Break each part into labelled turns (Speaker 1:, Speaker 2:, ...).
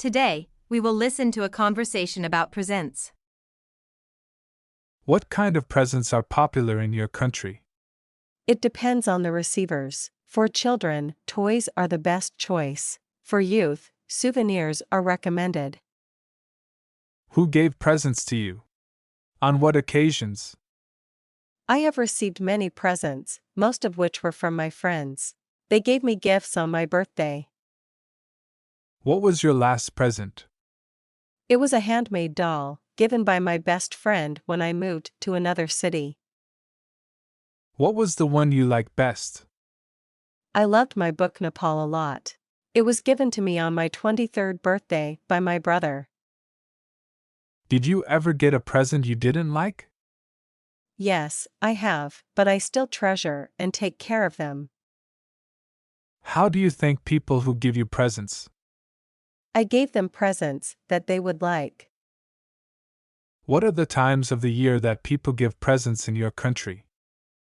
Speaker 1: Today, we will listen to a conversation about presents.
Speaker 2: What kind of presents are popular in your country?
Speaker 3: It depends on the receivers. For children, toys are the best choice. For youth, souvenirs are recommended.
Speaker 2: Who gave presents to you? On what occasions?
Speaker 3: I have received many presents, most of which were from my friends. They gave me gifts on my birthday.
Speaker 2: What was your last present?
Speaker 3: It was a handmade doll, given by my best friend when I moved to another city.
Speaker 2: What was the one you liked best?
Speaker 3: I loved my book Nepal a lot. It was given to me on my 23rd birthday by my brother.
Speaker 2: Did you ever get a present you didn't like?
Speaker 3: Yes, I have, but I still treasure and take care of them.
Speaker 2: How do you thank people who give you presents?
Speaker 3: I gave them presents that they would like.
Speaker 2: What are the times of the year that people give presents in your country?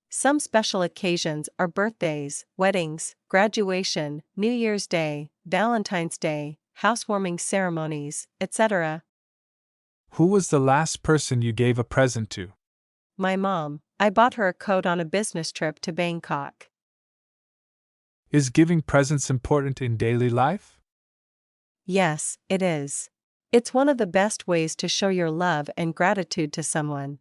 Speaker 3: Some special occasions are birthdays, weddings, graduation, New Year's Day, Valentine's Day, housewarming ceremonies, etc.
Speaker 2: Who was the last person you gave a present to?
Speaker 3: My mom. I bought her a coat on a business trip to Bangkok.
Speaker 2: Is giving presents important in daily life?
Speaker 3: Yes, it is. It's one of the best ways to show your love and gratitude to someone.